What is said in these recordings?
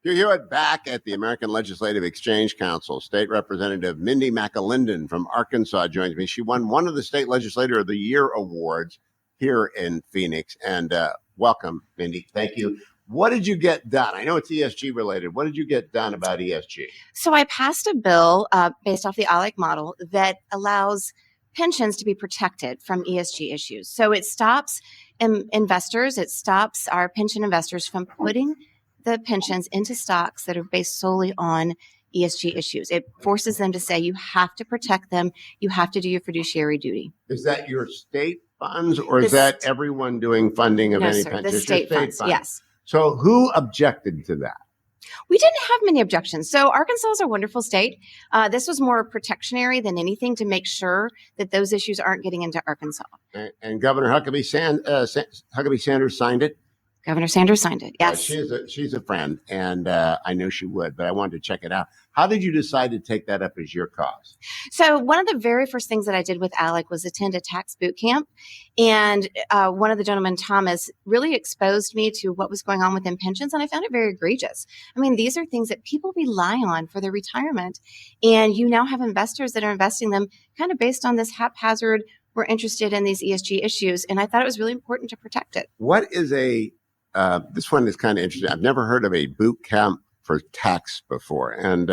Hugh Hewitt back at the American Legislative Exchange Council. State Representative Mindy McAlindon from Arkansas joins me. She won one of the State Legislator of the Year awards here in Phoenix. And welcome, Mindy. Thank you. What did you get done? I know it's ESG related. What did you get done about ESG? So I passed a bill based off the ALEC model that allows pensions to be protected from ESG issues. So it stops investors, it stops our pension investors from putting the pensions into stocks that are based solely on ESG issues. It forces them to say, you have to protect them. You have to do your fiduciary duty. Is that your state funds or is that everyone doing funding of any pension? The state funds, yes. So who objected to that? We didn't have many objections. So Arkansas is a wonderful state. This was more protectionary than anything to make sure that those issues aren't getting into Arkansas. And Governor Huckabee Sanders signed it? Governor Sanders signed it, yes. She's a friend, and I knew she would, but I wanted to check it out. How did you decide to take that up as your cause? So one of the very first things that I did with ALEC was attend a tax boot camp. And one of the gentlemen, Thomas, really exposed me to what was going on within pensions, and I found it very egregious. I mean, these are things that people rely on for their retirement, and you now have investors that are investing them kind of based on this haphazard, we're interested in these ESG issues, and I thought it was really important to protect it. What is this one is kind of interesting. I've never heard of a boot camp for tax before. And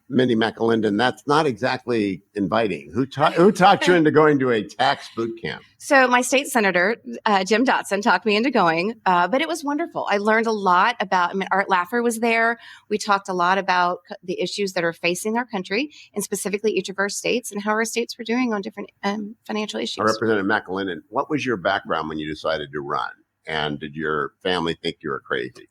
Mindy McAlindon, that's not exactly inviting. Who taught you into going to a tax boot camp? So my state senator, Jim Dotson, talked me into going, but it was wonderful. I learned a lot about, Art Laffer was there. We talked a lot about the issues that are facing our country and specifically each of our states and how our states were doing on different financial issues. Representative McAlindon, what was your background when you decided to run? And did your family think you were crazy?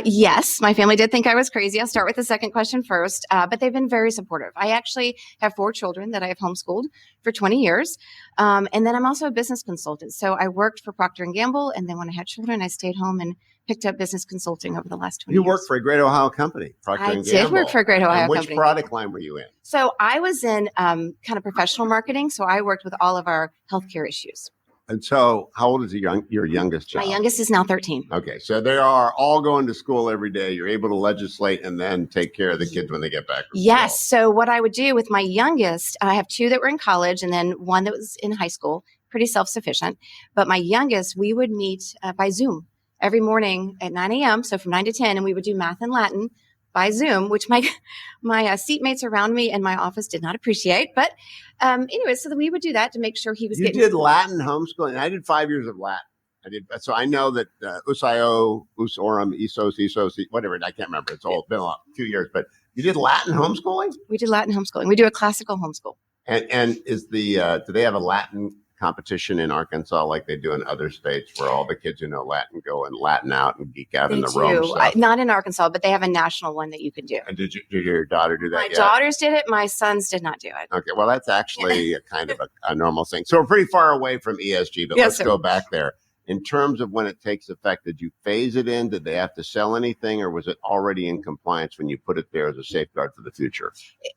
Yes, my family did think I was crazy. I'll start with the second question first, but they've been very supportive. I actually have 4 children that I have homeschooled for 20 years. And then I'm also a business consultant. So I worked for Procter & Gamble, and then when I had children, I stayed home and picked up business consulting over the last 20 years. You worked for a great Ohio company, Procter & Gamble. I did work for a great Ohio company. Which product line were you in? So I was in kind of professional marketing. So I worked with all of our healthcare issues. And so how old is your youngest child? My youngest is now 13. Okay. So they are all going to school every day. You're able to legislate and then take care of the kids when they get back from Yes. school. So what I would do with my youngest, I have 2 that were in college and then 1 that was in high school, pretty self-sufficient. But my youngest, we would meet by Zoom every morning at 9 a.m. So from 9 to 10, and we would do math and Latin by Zoom, which my seatmates around me in my office did not appreciate. But anyway, so we would do that to make sure he was getting... You did Latin homeschooling. I did 5 years of Latin. So I know that usio, us orum, esos, whatever. I can't remember. It's all been a few years. But you did Latin homeschooling? We did Latin homeschooling. We do a classical homeschool. And is do they have a Latin competition in Arkansas like they do in other states where all the kids who know Latin go and Latin out and geek out in the Rome stuff? Not in Arkansas, but they have a national one that you can do. And did your daughter do that My daughters did it. My sons did not do it. Okay, well, that's actually a kind of a normal thing. So we're pretty far away from ESG, but let's go back there. In terms of when it takes effect, did you phase it in? Did they have to sell anything, or was it already in compliance when you put it there as a safeguard for the future?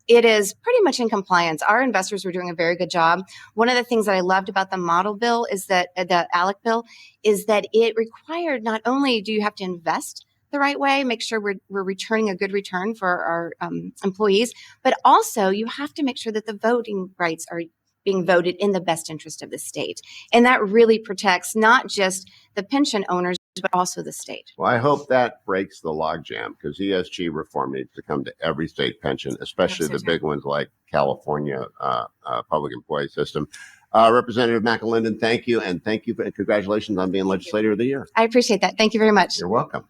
It is pretty much in compliance. Our investors were doing a very good job. One of the things that I loved about the model bill is that the ALEC bill is that it required not only do you have to invest the right way, make sure we're returning a good return for our employees, but also you have to make sure that the voting rights are being voted in the best interest of the state. And that really protects not just the pension owners, but also the state. Well, I hope that breaks the logjam, because ESG reform needs to come to every state pension, especially the big ones like California public employee system. Representative McAlindon, thank you. And thank you and congratulations on being Legislator of the Year. I appreciate that. Thank you very much. You're welcome.